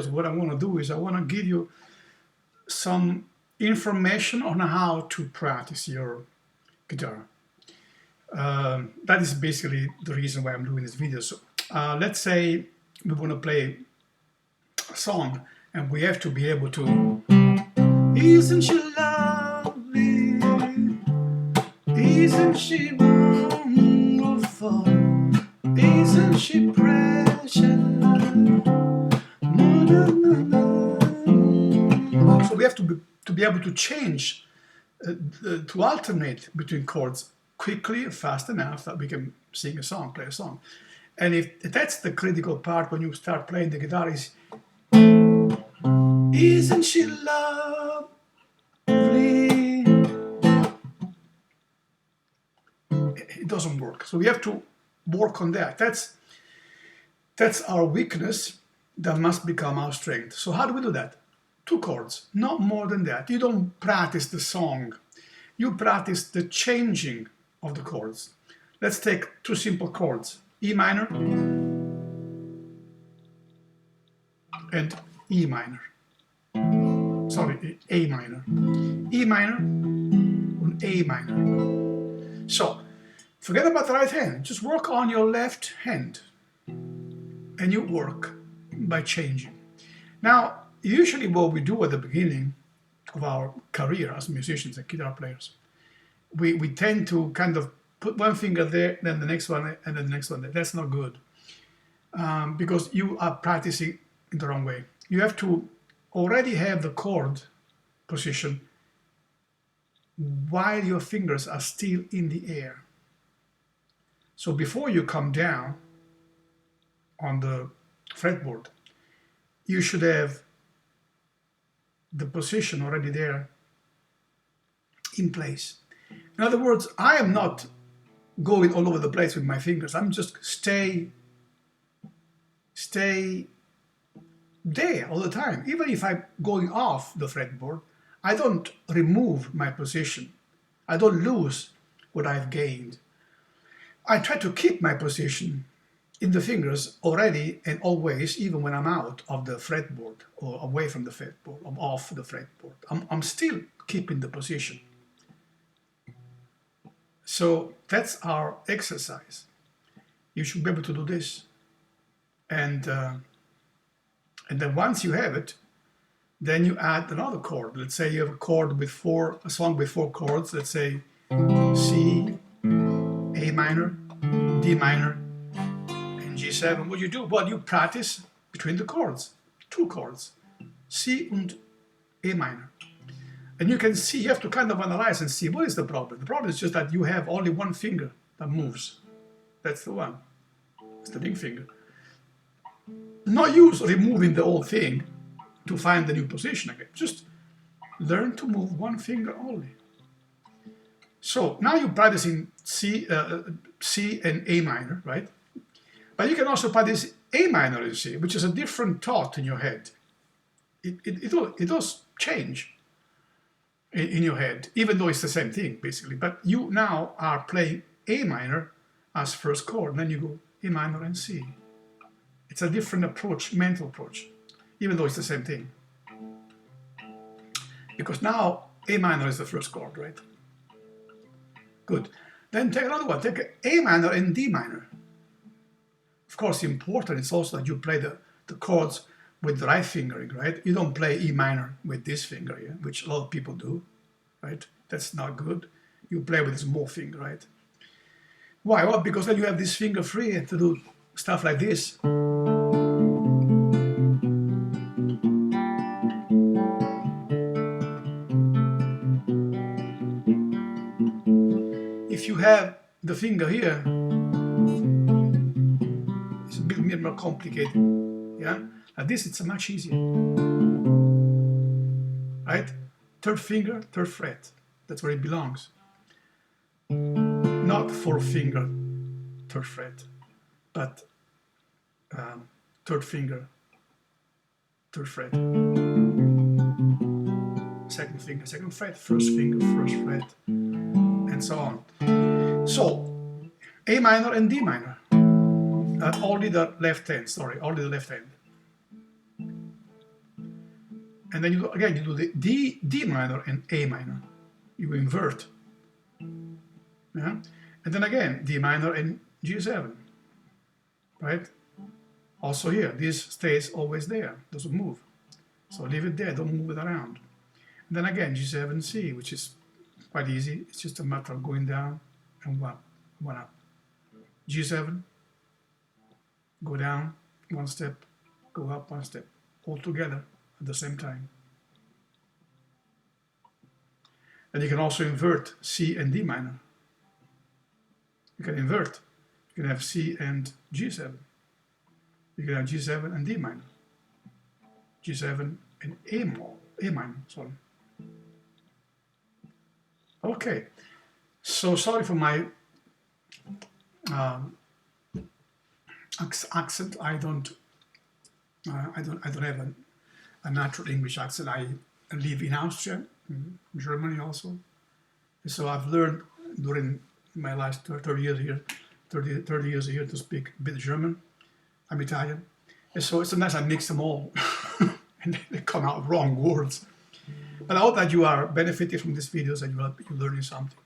because what I want to do is I want to give you some information on how to practice your guitar. That is basically the reason why I'm doing this video. So let's say we want to play a song and we have to be able to, isn't she lovely, isn't she wonderful, isn't she precious. So we have to be able to change, to alternate between chords quickly, fast enough that we can sing a song, play a song. And if that's the critical part when you start playing the guitar is, isn't she lovely? It doesn't work. So we have to work on that. That's our weakness that must become our strength. So how do we do that? 2 chords, not more than that. You don't practice the song. You practice the changing of the chords. Let's take 2 simple chords, E minor and E minor. Sorry, A minor. E minor and A minor. So, forget about the right hand. Just work on your left hand. And you work by changing. Now, usually what we do at the beginning of our career as musicians and guitar players, we tend to kind of put one finger there, then the next one, and then the next one there. That's not good because you are practicing in the wrong way. You have to already have the chord position while your fingers are still in the air. So before you come down on the fretboard, you should have the position already there in place. In other words, I am not going all over the place with my fingers. I'm just stay there all the time. Even if I'm going off the fretboard, I don't remove my position. I don't lose what I've gained. I try to keep my position in the fingers already and always, even when I'm out of the fretboard or away from the fretboard, I'm off the fretboard. I'm still keeping the position. So that's our exercise. You should be able to do this. And then once you have it, then you add another chord. Let's say you have a song with 4 chords. Let's say C, A minor, D minor, and G7. What do you do? Well, you practice between the chords, 2 chords, C and A minor. And you can see, you have to kind of analyze and see what is the problem. The problem is just that you have only one finger that moves. That's the one. It's the ring finger. No use removing the whole thing to find the new position again. Just learn to move one finger only. So now you're practicing C and A minor, right? But you can also practice A minor and C, which is a different thought in your head. It does change in your head, even though it's the same thing, basically. But you now are playing A minor as first chord, and then you go A minor and C. It's a different approach, mental approach, even though it's the same thing. Because now A minor is the first chord, right? Good. Then take another one. Take A minor and D minor. Of course, important is also that you play the chords with the right fingering, right? You don't play E minor with this finger here, which a lot of people do, right? That's not good. You play with a small finger, right? Why? Well, because then you have this finger free to do stuff like this. If you have the finger here, it's a bit more complicated, yeah? Like this, it's much easier, right? 3rd finger, 3rd fret, that's where it belongs. Not 4th finger, 3rd fret, but 3rd finger, 3rd fret. 2nd finger, 2nd fret, 1st finger, 1st fret, and so on. So, A minor and D minor. Only the left hand, only the left hand. And then you do, again, you do the D minor and A minor. You invert. Yeah? And then again, D minor and G7. Right? Also here, this stays always there, doesn't move. So leave it there, don't move it around. And then again, G7, C, which is quite easy. It's just a matter of going down and one up. G7, go down one step, go up one step, all together at the same time. And you can also invert C and D minor. You can invert. You can have C and G7. You can have G7 and D minor. G7 and A minor, sorry. Okay, so sorry for my accent. I don't have a natural English accent. I live in Austria, Germany also. So I've learned during my last 30 years here, 30 years here to speak a bit German. I'm Italian. And so sometimes I mix them all and they come out wrong words. But I hope that you are benefiting from these videos and you're learning something.